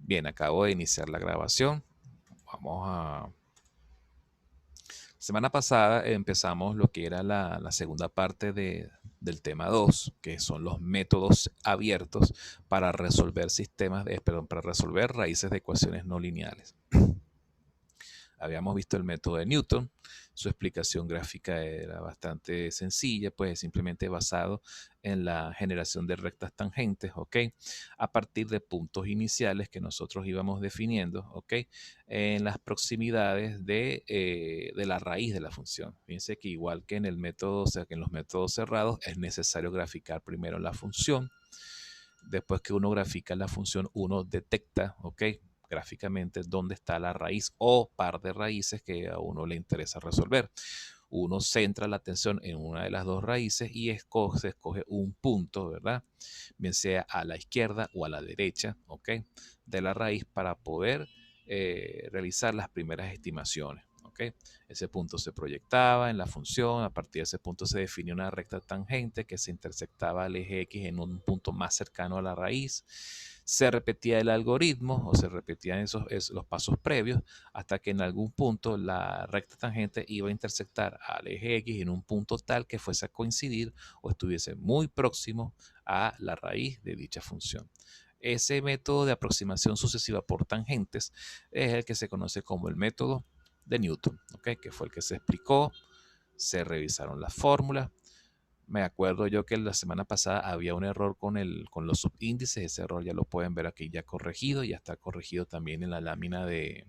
Bien, acabo de iniciar la grabación. Vamos a... Semana pasada empezamos lo que era la segunda parte del tema 2, que son los métodos abiertos para resolver para resolver raíces de ecuaciones no lineales. Habíamos visto el método de Newton, su explicación gráfica era bastante sencilla, pues simplemente basado en la generación de rectas tangentes, ¿ok? A partir de puntos iniciales que nosotros íbamos definiendo, ¿ok? En las proximidades de la raíz de la función. Fíjense que igual que en el método, o sea, que en los métodos cerrados es necesario graficar primero la función. Después que uno grafica la función, uno detecta, ¿ok? Gráficamente dónde está la raíz o par de raíces que a uno le interesa resolver. Uno centra la atención en una de las dos raíces y se escoge un punto, ¿verdad? Bien sea a la izquierda o a la derecha, ¿ok? De la raíz para poder realizar las primeras estimaciones. ¿Okay? Ese punto se proyectaba en la función, a partir de ese punto se definía una recta tangente que se intersectaba al eje X en un punto más cercano a la raíz. Se repetía el algoritmo o se repetían los pasos previos hasta que en algún punto la recta tangente iba a intersectar al eje X en un punto tal que fuese a coincidir o estuviese muy próximo a la raíz de dicha función. Ese método de aproximación sucesiva por tangentes es el que se conoce como el método de Newton, ¿okay? Que fue el que se explicó, se revisaron las fórmulas. Me acuerdo yo que la semana pasada había un error con los subíndices, ese error ya lo pueden ver aquí ya corregido, ya está corregido también en la lámina que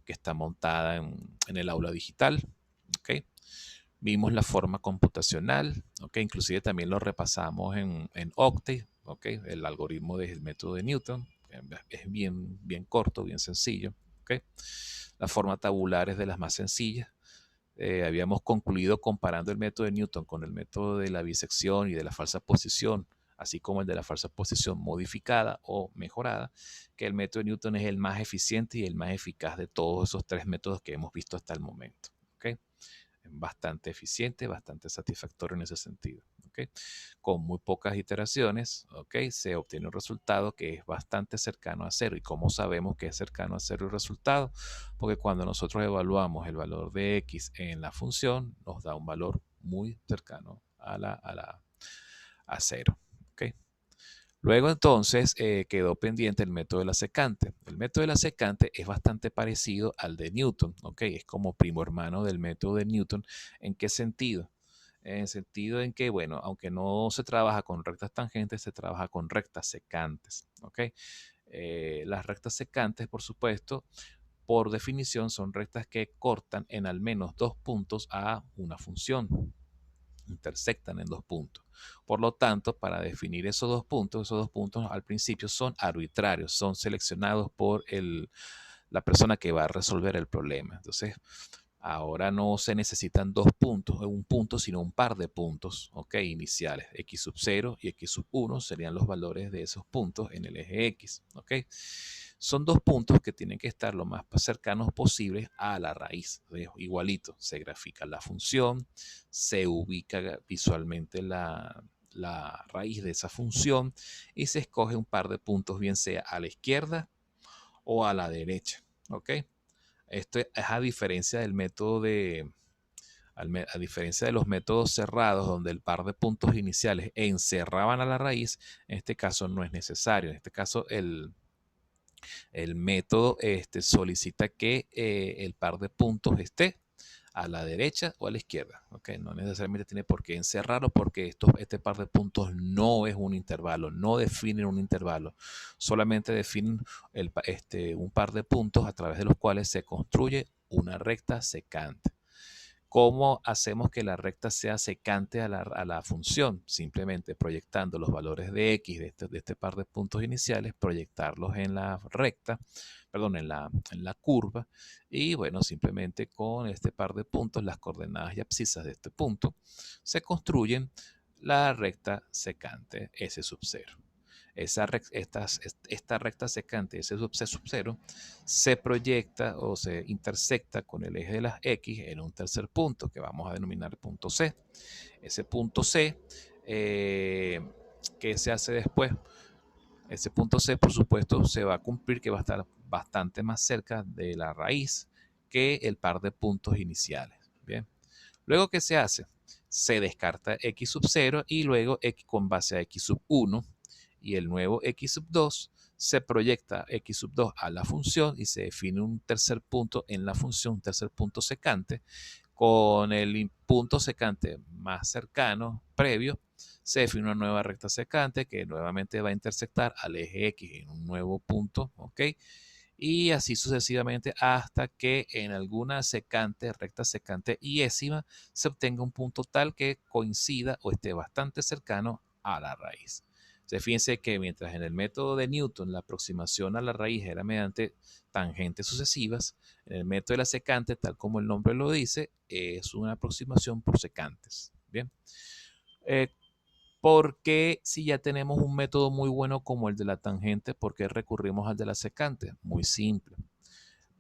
está montada en el aula digital. ¿Okay? Vimos la forma computacional, ¿okay? Inclusive también lo repasamos en Octave, ¿okay? El algoritmo del método de Newton, es bien corto, bien sencillo. ¿Okay? La forma tabular es de las más sencillas. Habíamos concluido comparando el método de Newton con el método de la bisección y de la falsa posición, así como el de la falsa posición modificada o mejorada, que el método de Newton es el más eficiente y el más eficaz de todos esos tres métodos que hemos visto hasta el momento. ¿Okay? Bastante eficiente, bastante satisfactorio en ese sentido. ¿Okay? Con muy pocas iteraciones, ¿okay? Se obtiene un resultado que es bastante cercano a cero. ¿Y cómo sabemos que es cercano a cero el resultado? Porque cuando nosotros evaluamos el valor de x en la función, nos da un valor muy cercano a cero. ¿Okay? Luego entonces quedó pendiente el método de la secante. El método de la secante es bastante parecido al de Newton, ¿ok? Es como primo hermano del método de Newton. ¿En qué sentido? En el sentido en que, bueno, aunque no se trabaja con rectas tangentes, se trabaja con rectas secantes, ¿ok? Las rectas secantes, por supuesto, por definición, son rectas que cortan en al menos dos puntos a una función, intersectan en dos puntos. Por lo tanto, para definir esos dos puntos al principio son arbitrarios, son seleccionados por la persona que va a resolver el problema. Entonces, ahora no se necesitan dos puntos, un punto, sino un par de puntos, ¿ok? Iniciales, x sub 0 y x sub 1 serían los valores de esos puntos en el eje x, ¿ok? Son dos puntos que tienen que estar lo más cercanos posibles a la raíz. Igualito, se grafica la función, se ubica visualmente la raíz de esa función y se escoge un par de puntos, bien sea a la izquierda o a la derecha, ¿ok? Esto es a diferencia del método a diferencia de los métodos cerrados donde el par de puntos iniciales encerraban a la raíz, en este caso no es necesario. En este caso el método solicita que el par de puntos esté a la derecha o a la izquierda. ¿Okay? No necesariamente tiene por qué encerrarlo porque este par de puntos no es un intervalo, no definen un intervalo, solamente definen un par de puntos a través de los cuales se construye una recta secante. ¿Cómo hacemos que la recta sea secante a la función? Simplemente proyectando los valores de x de este par de puntos iniciales, proyectarlos en la recta, perdón, en la curva, y bueno, simplemente con este par de puntos, las coordenadas y abscisas de este punto, se construyen la recta secante S sub 0. Esta recta secante S sub cero se proyecta o se intersecta con el eje de las X en un tercer punto que vamos a denominar punto C. Ese punto C, ¿qué se hace después? Ese punto C, por supuesto, se va a cumplir que va a estar bastante más cerca de la raíz que el par de puntos iniciales. Bien. Luego, ¿qué se hace? Se descarta x sub 0 y luego x con base a x sub 1 y el nuevo x sub 2 se proyecta x sub 2 a la función y se define un tercer punto en la función, un tercer punto secante. Con el punto secante más cercano, previo, se define una nueva recta secante que nuevamente va a intersectar al eje X en un nuevo punto, ¿ok? Y así sucesivamente hasta que en alguna secante, recta secante iésima, se obtenga un punto tal que coincida o esté bastante cercano a la raíz. Fíjense que mientras en el método de Newton la aproximación a la raíz era mediante tangentes sucesivas, en el método de la secante, tal como el nombre lo dice, es una aproximación por secantes. Bien. Eh, ¿Por qué si ya tenemos un método muy bueno como el de la tangente, por qué recurrimos al de la secante? Muy simple,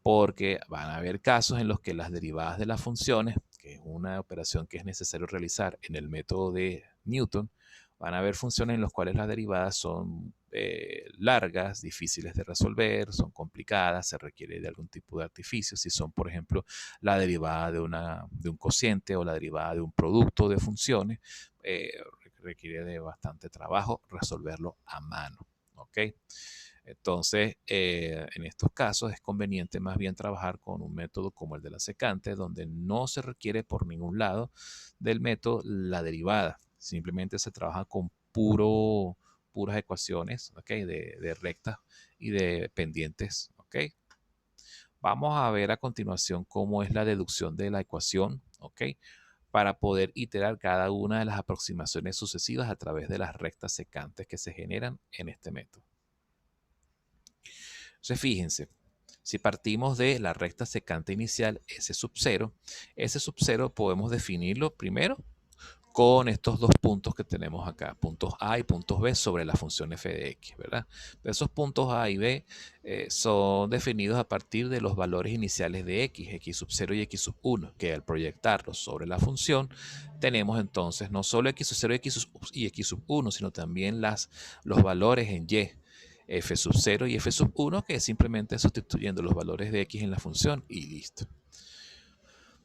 porque van a haber casos en los que las derivadas de las funciones, que es una operación que es necesario realizar en el método de Newton, van a haber funciones en las cuales las derivadas son largas, difíciles de resolver, son complicadas, se requiere de algún tipo de artificio. Si son, por ejemplo, la derivada de un cociente o la derivada de un producto de funciones, requiere de bastante trabajo resolverlo a mano. ¿Ok? Entonces, en estos casos es conveniente más bien trabajar con un método como el de la secante, donde no se requiere por ningún lado del método la derivada. Simplemente se trabaja con puras ecuaciones, ¿okay? De rectas y de pendientes. ¿Okay? Vamos a ver a continuación cómo es la deducción de la ecuación, ¿okay? Para poder iterar cada una de las aproximaciones sucesivas a través de las rectas secantes que se generan en este método. Entonces, fíjense, si partimos de la recta secante inicial S sub 0, S sub 0 podemos definirlo primero con estos dos puntos que tenemos acá, puntos A y puntos B sobre la función f de x, ¿verdad? Esos puntos A y B son definidos a partir de los valores iniciales de x sub 0 y x sub 1, que al proyectarlos sobre la función, tenemos entonces no solo x sub 0 y x sub 1, sino también los valores en y, f sub 0 y f sub 1, que es simplemente sustituyendo los valores de x en la función y listo.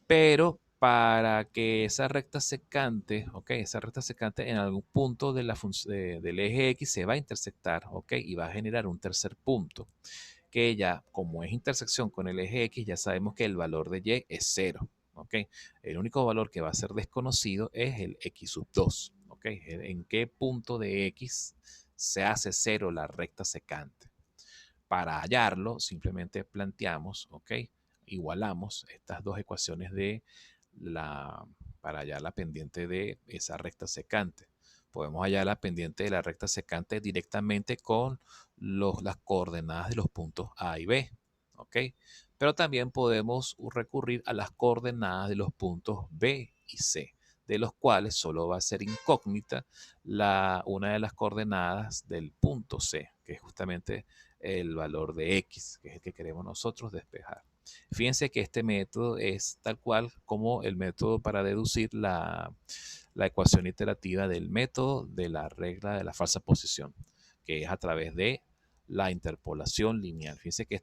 Pero para que esa recta secante, ¿ok? Esa recta secante en algún punto de del eje X se va a intersectar, ¿ok? Y va a generar un tercer punto, que ya, como es intersección con el eje X, ya sabemos que el valor de Y es 0, ¿ok? El único valor que va a ser desconocido es el X sub 2, ¿ok? ¿En qué punto de X se hace 0 la recta secante? Para hallarlo, simplemente planteamos, ¿ok? Igualamos estas dos ecuaciones para hallar la pendiente de esa recta secante. Podemos hallar la pendiente de la recta secante directamente con las coordenadas de los puntos A y B, ¿ok? Pero también podemos recurrir a las coordenadas de los puntos B y C, de los cuales solo va a ser incógnita una de las coordenadas del punto C, que es justamente el valor de X, que es el que queremos nosotros despejar. Fíjense que este método es tal cual como el método para deducir la ecuación iterativa del método de la regla de la falsa posición, que es a través de la interpolación lineal. Fíjense que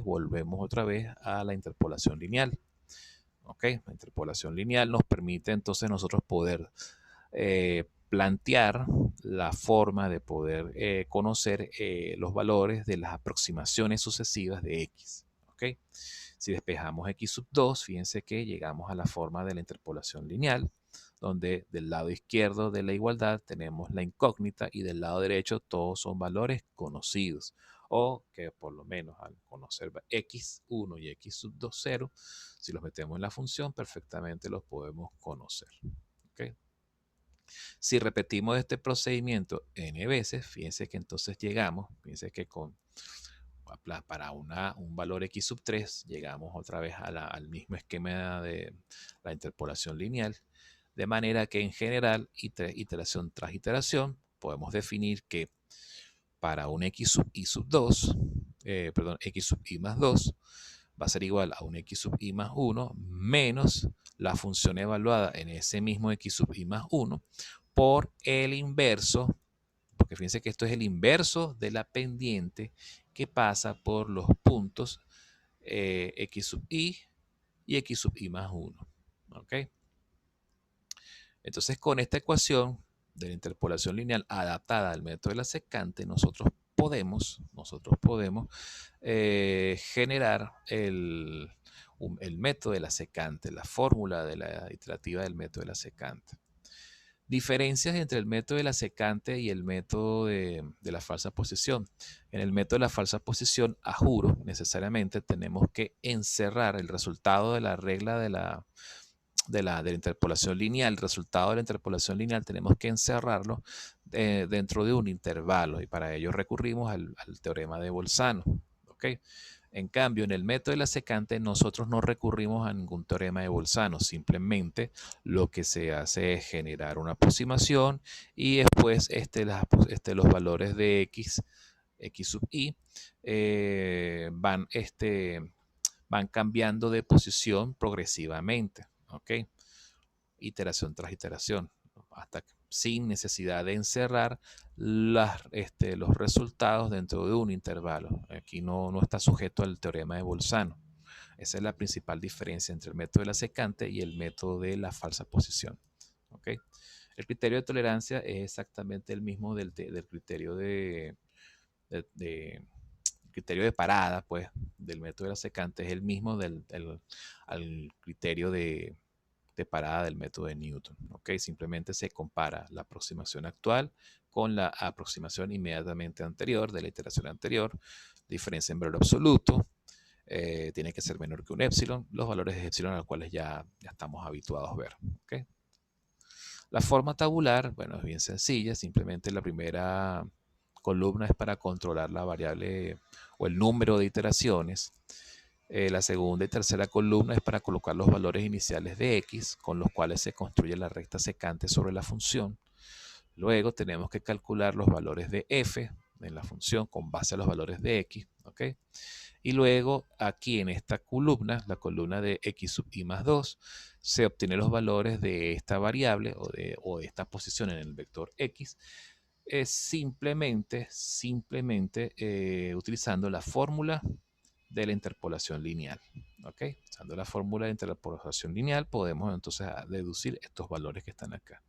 volvemos otra vez a la interpolación lineal. ¿Ok? La interpolación lineal nos permite entonces nosotros poder plantear la forma de poder conocer los valores de las aproximaciones sucesivas de X. ¿Ok? Si despejamos X sub 2, fíjense que llegamos a la forma de la interpolación lineal, donde del lado izquierdo de la igualdad tenemos la incógnita y del lado derecho todos son valores conocidos, o que por lo menos al conocer x1 y x sub 2, 0, si los metemos en la función, perfectamente los podemos conocer. ¿Okay? Si repetimos este procedimiento n veces, fíjense que entonces llegamos, fíjense que para un valor x sub 3 llegamos otra vez al mismo esquema de la interpolación lineal, de manera que en general, iteración tras iteración, podemos definir que para un x sub i sub 2, x sub i más 2, va a ser igual a un x sub i más 1 menos la función evaluada en ese mismo x sub i más 1 por el inverso porque fíjense que esto es el inverso de la pendiente que pasa por los puntos x sub i y x sub i más 1. ¿Ok? Entonces, con esta ecuación de la interpolación lineal adaptada al método de la secante, nosotros podemos generar el método de la secante, la fórmula de la iterativa del método de la secante. Diferencias entre el método de la secante y el método de la falsa posición. En el método de la falsa posición, a juro, necesariamente tenemos que encerrar el resultado de la regla de la interpolación lineal. El resultado de la interpolación lineal tenemos que encerrarlo dentro de un intervalo, y para ello recurrimos al teorema de Bolzano. ¿Okay? En cambio, en el método de la secante, nosotros no recurrimos a ningún teorema de Bolzano. Simplemente lo que se hace es generar una aproximación y después los valores de x sub i, van cambiando de posición progresivamente. ¿Ok? Iteración tras iteración, sin necesidad de encerrar los resultados dentro de un intervalo. Aquí no está sujeto al teorema de Bolzano. Esa es la principal diferencia entre el método de la secante y el método de la falsa posición. ¿Okay? El criterio de tolerancia es exactamente el mismo del criterio criterio de parada, pues, del método de la secante, es el mismo al criterio de parada del método de Newton. ¿Okay? Simplemente se compara la aproximación actual con la aproximación inmediatamente anterior de la iteración anterior. Diferencia en valor absoluto. Tiene que ser menor que un epsilon. Los valores de epsilon a los cuales ya estamos habituados a ver. ¿Okay? La forma tabular, bueno, es bien sencilla. Simplemente la primera columna es para controlar la variable o el número de iteraciones. La segunda y tercera columna es para colocar los valores iniciales de x, con los cuales se construye la recta secante sobre la función. Luego tenemos que calcular los valores de f en la función con base a los valores de x. ¿Okay? Y luego aquí en esta columna, la columna de x sub i más 2, se obtienen los valores de esta variable o de esta posición en el vector x, es simplemente utilizando la fórmula de la interpolación lineal. ¿Okay? Usando la fórmula de interpolación lineal podemos entonces deducir estos valores que están acá.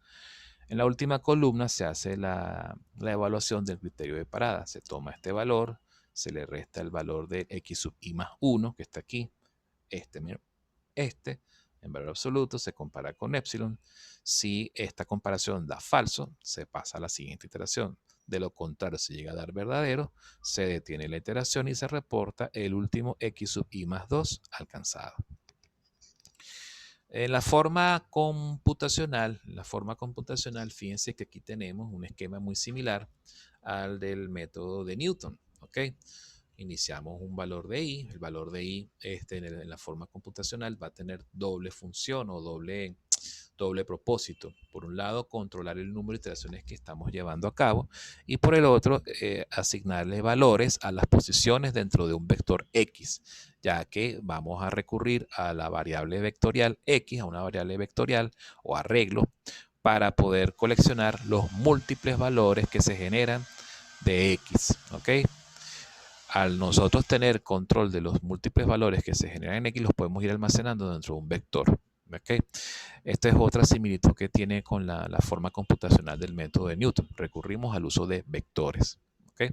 En la última columna se hace la evaluación del criterio de parada. Se toma este valor, se le resta el valor de x sub i más 1, que está aquí, en valor absoluto, se compara con epsilon. Si esta comparación da falso, se pasa a la siguiente iteración. De lo contrario, si llega a dar verdadero, se detiene la iteración y se reporta el último x sub i más 2 alcanzado. En la forma computacional, fíjense que aquí tenemos un esquema muy similar al del método de Newton. ¿Ok? Iniciamos un valor de i. El valor de i en la forma computacional va a tener doble función o doble propósito. Por un lado, controlar el número de iteraciones que estamos llevando a cabo, y por el otro, asignarle valores a las posiciones dentro de un vector x, ya que vamos a recurrir a la variable vectorial x, a una variable vectorial o arreglo, para poder coleccionar los múltiples valores que se generan de x. ¿Ok? Al nosotros tener control de los múltiples valores que se generan en x, los podemos ir almacenando dentro de un vector. ¿Okay? Esta es otra similitud que tiene con la forma computacional del método de Newton. Recurrimos al uso de vectores. ¿Okay?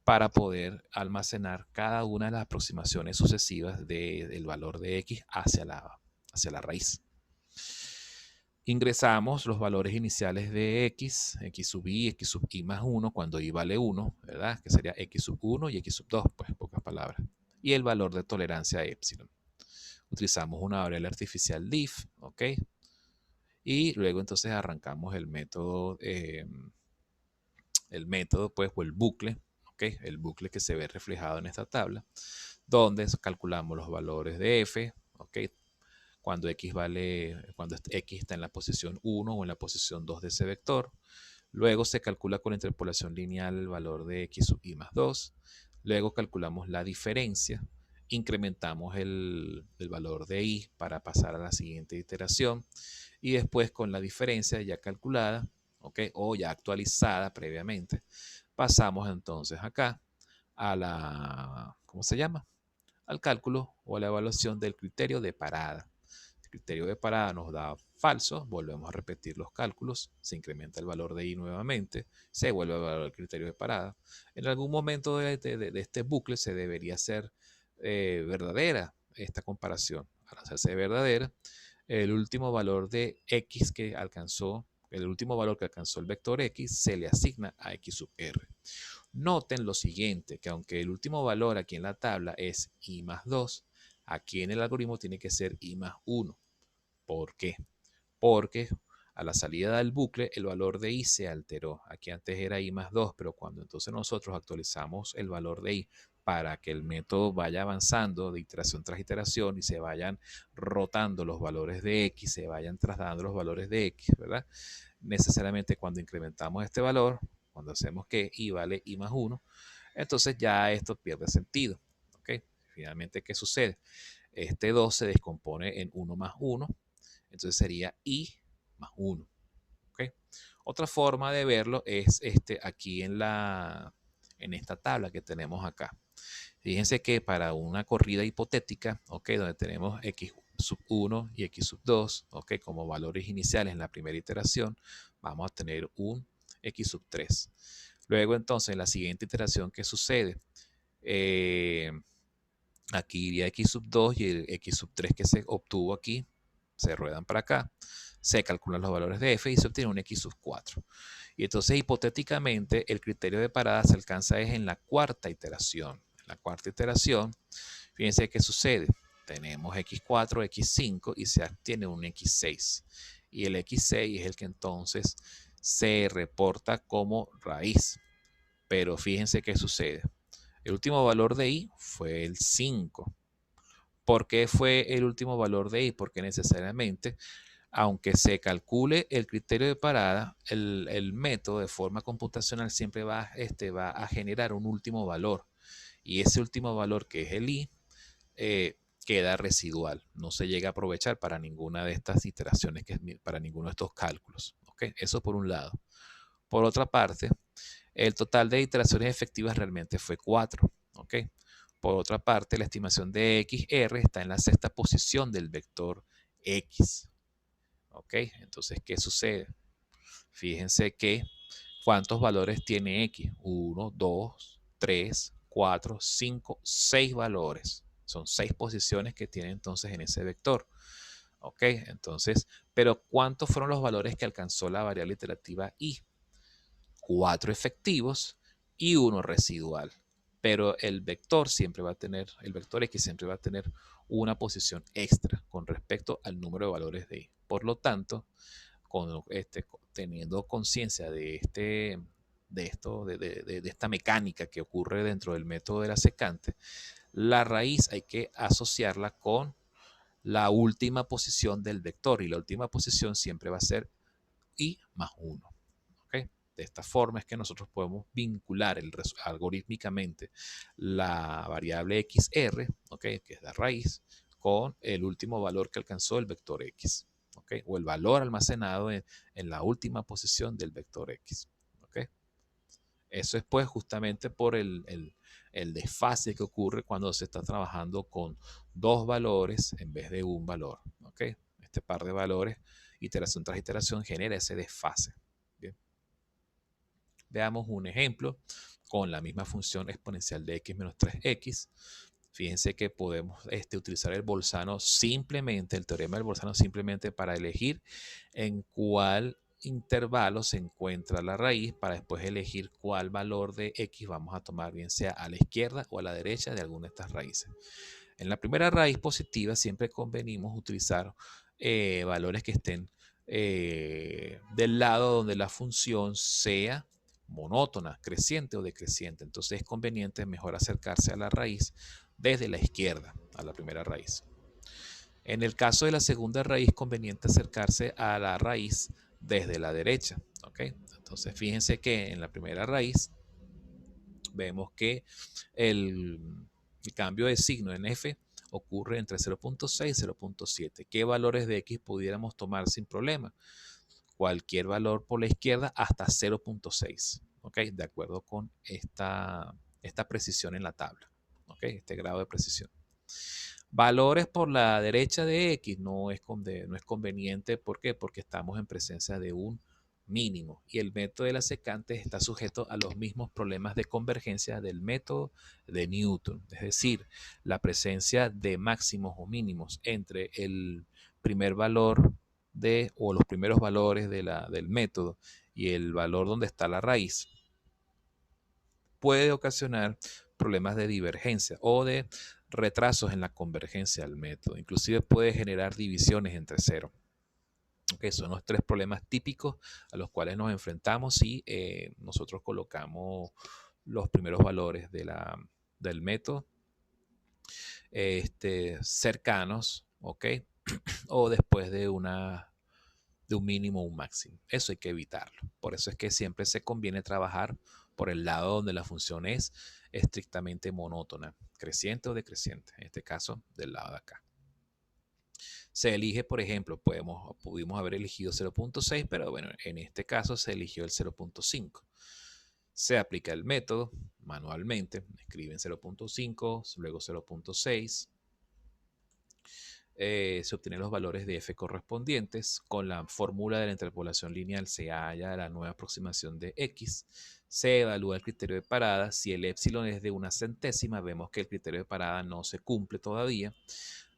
Para poder almacenar cada una de las aproximaciones sucesivas del valor de x hacia la raíz. Ingresamos los valores iniciales de x sub i, x sub i más 1, cuando i vale 1, ¿verdad? Que sería x sub 1 y x sub 2, pues, en pocas palabras. Y el valor de tolerancia a epsilon. Utilizamos una variable artificial diff, ¿ok? Y luego entonces arrancamos el método, pues, o el bucle, ¿ok? El bucle que se ve reflejado en esta tabla, donde calculamos los valores de f, ¿ok? Cuando x está en la posición 1 o en la posición 2 de ese vector. Luego se calcula con la interpolación lineal el valor de x sub i más 2. Luego calculamos la diferencia. Incrementamos el valor de i para pasar a la siguiente iteración. Y después, con la diferencia ya calculada, ¿ok? O ya actualizada previamente, pasamos entonces acá a la, ¿cómo se llama? Al cálculo o a la evaluación del criterio de parada. El criterio de parada nos da falso, volvemos a repetir los cálculos, se incrementa el valor de i nuevamente, se vuelve a evaluar el criterio de parada. En algún momento de este bucle se debería hacer verdadera esta comparación. Al hacerse verdadera, el último valor de x que alcanzó, el último valor que alcanzó el vector x se le asigna a x sub r. Noten lo siguiente, que aunque el último valor aquí en la tabla es i más 2, aquí en el algoritmo tiene que ser i más 1. ¿Por qué? Porque a la salida del bucle el valor de i se alteró. Aquí antes era i más 2, pero cuando entonces nosotros actualizamos el valor de i para que el método vaya avanzando de iteración tras iteración y se vayan rotando los valores de x, se vayan trasladando los valores de x, ¿verdad? Necesariamente cuando incrementamos este valor, cuando hacemos que i vale i más 1, entonces ya esto pierde sentido. ¿Ok? Finalmente, ¿qué sucede? Este 2 se descompone en 1 más 1, entonces sería i más 1. ¿Ok? Otra forma de verlo es aquí en esta tabla que tenemos acá. Fíjense que para una corrida hipotética, ¿ok? Donde tenemos x sub 1 y x sub 2, ¿ok? Como valores iniciales en la primera iteración, vamos a tener un x sub 3. Luego entonces en la siguiente iteración, ¿qué sucede? Aquí iría x sub 2 y el x sub 3 que se obtuvo aquí, se ruedan para acá, se calculan los valores de f y se obtiene un x sub 4. Y entonces hipotéticamente el criterio de parada se alcanza es en la cuarta iteración. En la cuarta iteración, fíjense qué sucede. Tenemos x4, x5 y se obtiene un x6. Y el x6 es el que entonces se reporta como raíz. Pero fíjense qué sucede. El último valor de i fue el 5. ¿Por qué fue el último valor de i? Porque necesariamente, aunque se calcule el criterio de parada, el método de forma computacional siempre va a generar un último valor. Y ese último valor, que es el i, queda residual. No se llega a aprovechar para ninguna de estas iteraciones, para ninguno de estos cálculos. ¿Ok? Eso por un lado. Por otra parte, el total de iteraciones efectivas realmente fue 4. ¿Ok? Por otra parte, la estimación de XR está en la sexta posición del vector X. ¿Ok? Entonces, ¿qué sucede? Fíjense que cuántos valores tiene X. 1, 2, 3, 4, 5, 6 valores. Son 6 posiciones que tiene entonces en ese vector. ¿Ok? Entonces, pero ¿cuántos fueron los valores que alcanzó la variable iterativa Y? 4 efectivos y 1 residual. Pero el vector siempre va a tener, el vector X siempre va a tener una posición extra con respecto al número de valores de Y. Por lo tanto, teniendo conciencia de esta mecánica que ocurre dentro del método de la secante, la raíz hay que asociarla con la última posición del vector y la última posición siempre va a ser y más 1. ¿Okay? De esta forma es que nosotros podemos vincular algorítmicamente la variable xr, ¿okay? Que es la raíz, con el último valor que alcanzó el vector x. ¿Okay? O el valor almacenado en la última posición del vector x. ¿Okay? Eso es pues justamente por el desfase que ocurre cuando se está trabajando con dos valores en vez de un valor. ¿Okay? Este par de valores, iteración tras iteración, genera ese desfase. Bien. Veamos un ejemplo con la misma función exponencial de x menos 3x. Fíjense que podemos utilizar el Bolzano simplemente, el teorema del Bolzano simplemente para elegir en cuál intervalo se encuentra la raíz para después elegir cuál valor de x vamos a tomar, bien sea a la izquierda o a la derecha de alguna de estas raíces. En la primera raíz positiva siempre convenimos utilizar valores que estén del lado donde la función sea monótona, creciente o decreciente. Entonces es conveniente mejor acercarse a la raíz desde la izquierda, a la primera raíz. En el caso de la segunda raíz, conveniente acercarse a la raíz desde la derecha. ¿Okay? Entonces fíjense que en la primera raíz vemos que el cambio de signo en f ocurre entre 0.6 y 0.7. ¿Qué valores de x pudiéramos tomar sin problema? cualquier valor por la izquierda hasta 0.6, ¿ok? De acuerdo con esta precisión en la tabla, ¿ok? Este grado de precisión. Valores por la derecha de X no es conveniente. ¿Por qué? Porque estamos en presencia de un mínimo y el método de la secante está sujeto a los mismos problemas de convergencia del método de Newton. Es decir, la presencia de máximos o mínimos entre el primer valor o los primeros valores del método y el valor donde está la raíz puede ocasionar problemas de divergencia o de retrasos en la convergencia del método. Inclusive puede generar divisiones entre cero. Okay, son los tres problemas típicos a los cuales nos enfrentamos si nosotros colocamos los primeros valores del método cercanos, ¿ok? O después de un mínimo o un máximo. Eso hay que evitarlo. Por eso es que siempre se conviene trabajar por el lado donde la función es estrictamente monótona, creciente o decreciente. En este caso, del lado de acá. Se elige, por ejemplo, pudimos haber elegido 0.6, pero bueno, en este caso se eligió el 0.5. Se aplica el método manualmente, escriben 0.5, luego 0.6. Se obtienen los valores de f correspondientes. Con la fórmula de la interpolación lineal se halla la nueva aproximación de x. Se evalúa el criterio de parada. Si el épsilon es de una centésima, vemos que el criterio de parada no se cumple todavía.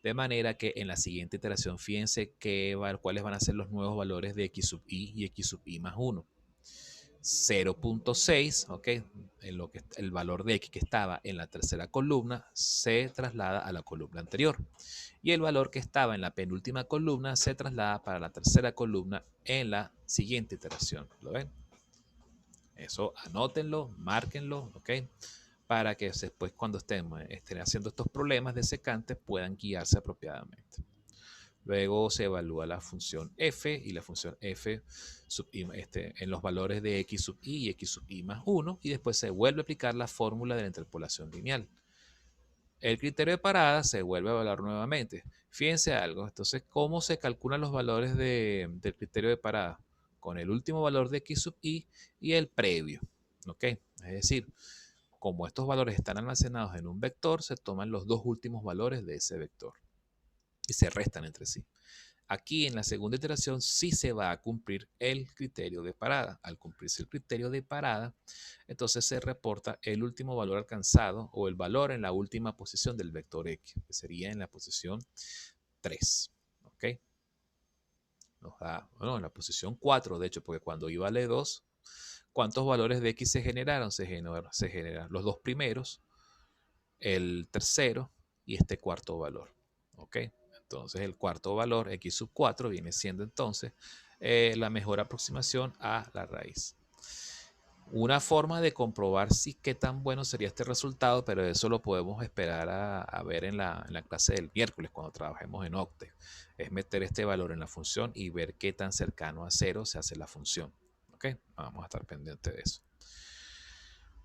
De manera que en la siguiente iteración, fíjense cuáles van a ser los nuevos valores de x sub i y x sub i más 1. 0.6, ¿ok? El valor de x que estaba en la tercera columna se traslada a la columna anterior. Y el valor que estaba en la penúltima columna se traslada para la tercera columna en la siguiente iteración. ¿Lo ven? Eso anótenlo, márquenlo, ¿ok? Para que después cuando estén haciendo estos problemas de secante puedan guiarse apropiadamente. Luego se evalúa la función f y la función f sub i, en los valores de x sub i y x sub i más 1 y después se vuelve a aplicar la fórmula de la interpolación lineal. El criterio de parada se vuelve a evaluar nuevamente. Fíjense algo, entonces, ¿cómo se calculan los valores del criterio de parada? Con el último valor de x sub i y el previo, ¿ok? Es decir, como estos valores están almacenados en un vector, se toman los dos últimos valores de ese vector y se restan entre sí. Aquí en la segunda iteración sí se va a cumplir el criterio de parada. Al cumplirse el criterio de parada, entonces se reporta el último valor alcanzado o el valor en la última posición del vector x, que sería en la posición 3. ¿Ok? Nos da, bueno, en la posición 4, de hecho, porque cuando i vale 2, ¿cuántos valores de x se generaron? Se generan los dos primeros, el tercero y este cuarto valor. ¿Ok? Entonces el cuarto valor, x sub 4, viene siendo entonces la mejor aproximación a la raíz. Una forma de comprobar qué tan bueno sería este resultado, pero eso lo podemos esperar a ver en la clase del miércoles cuando trabajemos en Octave, es meter este valor en la función y ver qué tan cercano a 0 se hace la función. ¿Ok? Vamos a estar pendientes de eso.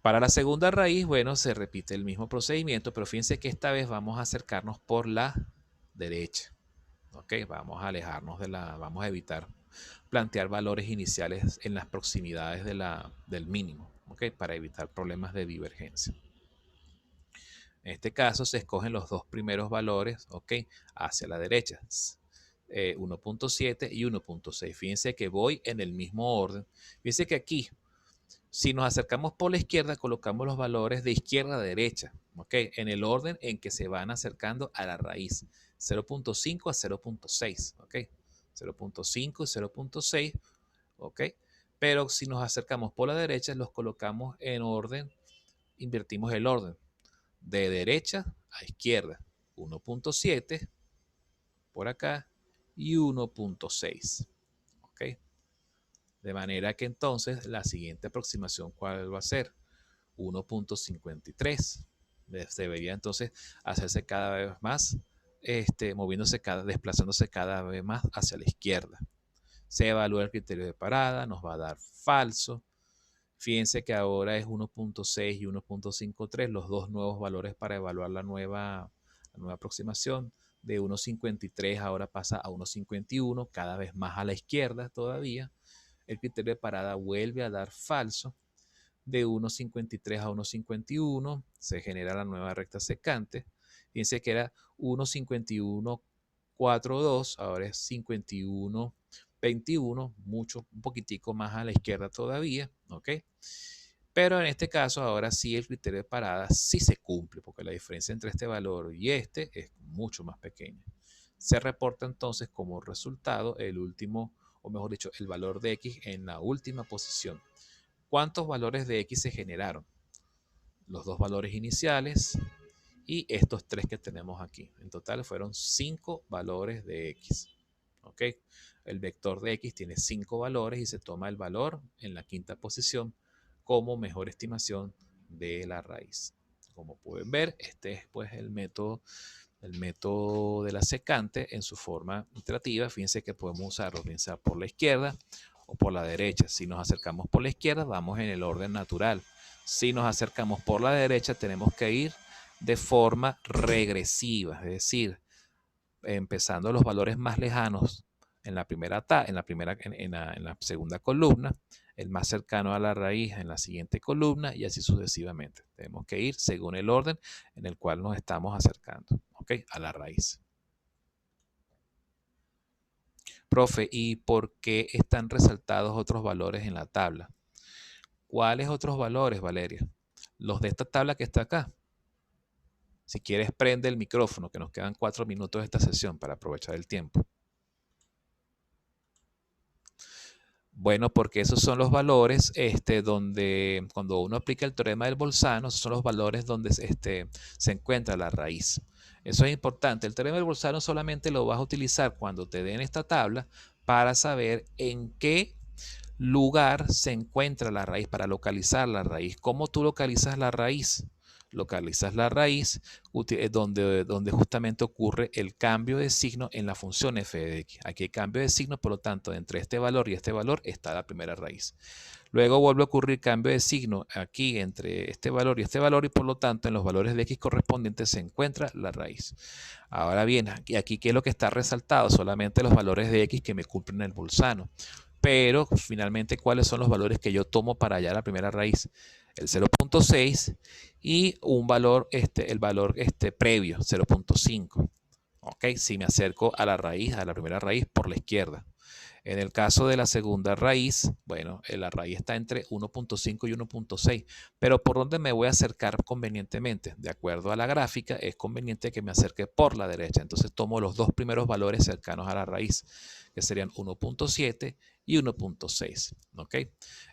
Para la segunda raíz, bueno, se repite el mismo procedimiento, pero fíjense que esta vez vamos a acercarnos por la derecha. ¿Ok? Vamos a alejarnos vamos a evitar plantear valores iniciales en las proximidades del mínimo, ¿ok? Para evitar problemas de divergencia. En este caso se escogen los dos primeros valores, ¿ok? Hacia la derecha, 1.7 y 1.6. Fíjense que voy en el mismo orden. Fíjense que aquí, si nos acercamos por la izquierda, colocamos los valores de izquierda a derecha, ¿ok? En el orden en que se van acercando a la raíz, 0.5 a 0.6, ¿ok? 0.5 y 0.6, ¿ok? Pero si nos acercamos por la derecha, los colocamos en orden, invertimos el orden, de derecha a izquierda, 1.7 por acá y 1.6, ¿ok? De manera que entonces la siguiente aproximación, ¿cuál va a ser? 1.53. Debería entonces hacerse cada vez más, desplazándose cada vez más hacia la izquierda. Se evalúa el criterio de parada, nos va a dar falso. Fíjense que ahora es 1.6 y 1.53, los dos nuevos valores para evaluar la nueva aproximación. De 1.53 ahora pasa a 1.51, cada vez más a la izquierda todavía. el criterio de parada vuelve a dar falso. De 1,53 a 1,51 se genera la nueva recta secante. Fíjense que era 1,5142, ahora es 51,21, un poquitico más a la izquierda todavía, ¿ok? Pero en este caso ahora sí el criterio de parada sí se cumple, porque la diferencia entre este valor y este es mucho más pequeña. Se reporta entonces como resultado el último, o mejor dicho, el valor de X en la última posición. ¿Cuántos valores de X se generaron? Los dos valores iniciales y estos tres que tenemos aquí. En total fueron 5 valores de X. ¿Ok? El vector de X tiene 5 valores y se toma el valor en la quinta posición como mejor estimación de la raíz. Como pueden ver, este es pues el método de la secante en su forma iterativa. Fíjense que podemos usarlo bien sea por la izquierda o por la derecha. Si nos acercamos por la izquierda, vamos en el orden natural. Si nos acercamos por la derecha, tenemos que ir de forma regresiva, es decir, empezando los valores más lejanos en la segunda columna, el más cercano a la raíz en la siguiente columna y así sucesivamente. Tenemos que ir según el orden en el cual nos estamos acercando, ¿ok? A la raíz. Profe, ¿y por qué están resaltados otros valores en la tabla? ¿Cuáles otros valores, Valeria? Los de esta tabla que está acá. Si quieres, prende el micrófono, que nos quedan 4 minutos de esta sesión para aprovechar el tiempo. Bueno, porque esos son los valores donde cuando uno aplica el teorema del Bolzano, esos son los valores donde se encuentra la raíz. Eso es importante. El teorema del Bolzano solamente lo vas a utilizar cuando te den esta tabla para saber en qué lugar se encuentra la raíz, para localizar la raíz. ¿Cómo tú localizas la raíz? Localizas la raíz donde justamente ocurre el cambio de signo en la función f de x. Aquí hay cambio de signo, por lo tanto, entre este valor y este valor está la primera raíz. Luego vuelve a ocurrir cambio de signo aquí entre este valor y por lo tanto en los valores de x correspondientes se encuentra la raíz. Ahora bien, aquí ¿qué es lo que está resaltado? Solamente los valores de x que me cumplen el Bolzano. Pero finalmente, ¿cuáles son los valores que yo tomo para hallar la primera raíz? El 0.6 y un valor, el valor previo, 0.5. ¿Ok? Si me acerco a la raíz, a la primera raíz por la izquierda. En el caso de la segunda raíz, bueno, la raíz está entre 1.5 y 1.6, pero ¿por dónde me voy a acercar convenientemente? De acuerdo a la gráfica, es conveniente que me acerque por la derecha. Entonces tomo los dos primeros valores cercanos a la raíz, que serían 1.7 y 1.6. ¿Ok?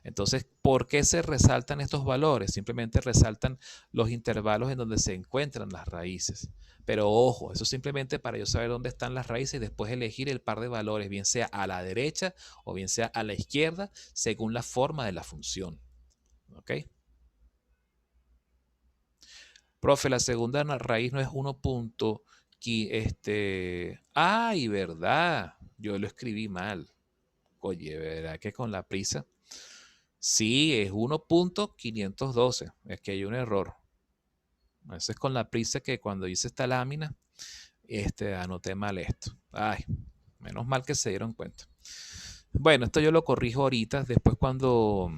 Entonces, ¿por qué se resaltan estos valores? Simplemente resaltan los intervalos en donde se encuentran las raíces. Pero ojo, eso simplemente para yo saber dónde están las raíces y después elegir el par de valores, bien sea a la derecha o bien sea a la izquierda, según la forma de la función. ¿Ok? Profe, la segunda raíz no es 1. Ay, verdad. Yo lo escribí mal. Oye, ¿verdad que con la prisa? Sí, es 1.512. Es que hay un error. Eso es con la prisa que cuando hice esta lámina, anoté mal esto. Ay, menos mal que se dieron cuenta. Bueno, esto yo lo corrijo ahorita. Después cuando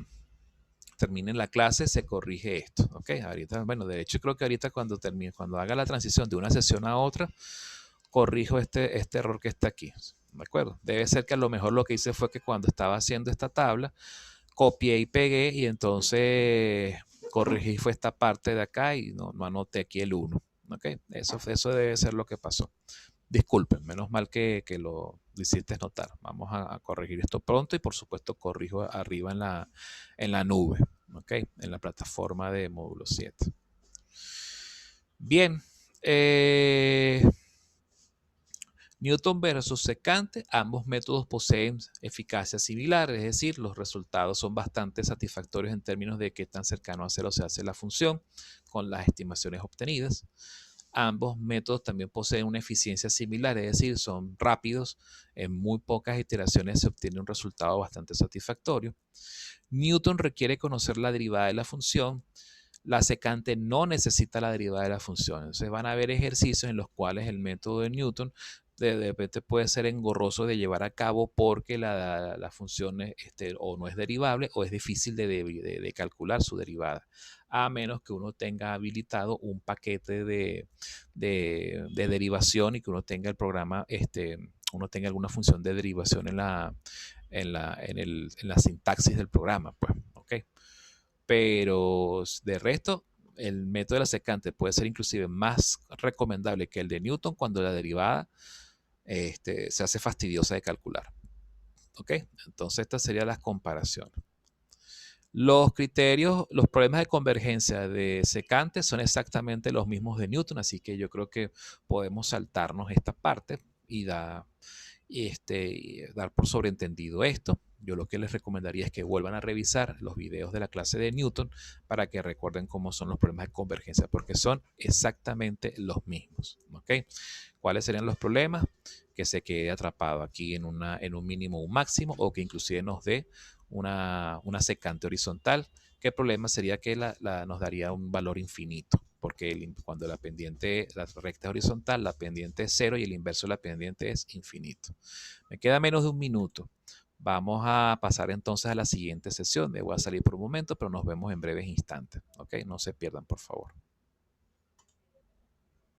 termine la clase se corrige esto. Ok, ahorita, bueno, de hecho creo que ahorita cuando haga la transición de una sesión a otra, corrijo este error que está aquí. ¿De acuerdo? Debe ser que a lo mejor lo que hice fue que cuando estaba haciendo esta tabla, copié y pegué y entonces corregí fue esta parte de acá y no anoté aquí el 1. ¿Ok? Eso debe ser lo que pasó. Disculpen, menos mal que lo hiciste notar. Vamos a corregir esto pronto y por supuesto corrijo arriba en la nube, ¿ok? En la plataforma de módulo 7. Bien. Newton versus secante, ambos métodos poseen eficacia similar, es decir, los resultados son bastante satisfactorios en términos de qué tan cercano a cero se hace la función con las estimaciones obtenidas. Ambos métodos también poseen una eficiencia similar, es decir, son rápidos, en muy pocas iteraciones se obtiene un resultado bastante satisfactorio. Newton requiere conocer la derivada de la función. La secante no necesita la derivada de la función. Entonces van a haber ejercicios en los cuales el método de Newton de repente puede ser engorroso de llevar a cabo porque la función o no es derivable o es difícil de calcular su derivada, a menos que uno tenga habilitado un paquete de derivación y que uno tenga el programa, uno tenga alguna función de derivación en la sintaxis del programa, pues, ¿ok? Pero de resto, el método de la secante puede ser inclusive más recomendable que el de Newton cuando la derivada se hace fastidiosa de calcular. ¿Ok? Entonces, estas serían las comparaciones. Los criterios, los problemas de convergencia de secante son exactamente los mismos de Newton, así que yo creo que podemos saltarnos esta parte y dar por sobreentendido esto. Yo lo que les recomendaría es que vuelvan a revisar los videos de la clase de Newton para que recuerden cómo son los problemas de convergencia, porque son exactamente los mismos. ¿Ok? ¿Cuáles serían los problemas? Que se quede atrapado aquí en un mínimo o un máximo, o que inclusive nos dé una secante horizontal. ¿Qué problema sería que nos daría un valor infinito? Porque cuando la recta es horizontal, la pendiente es cero y el inverso de la pendiente es infinito. Me queda menos de un minuto. Vamos a pasar entonces a la siguiente sesión. Me voy a salir por un momento, pero nos vemos en breves instantes. ¿Ok? No se pierdan, por favor.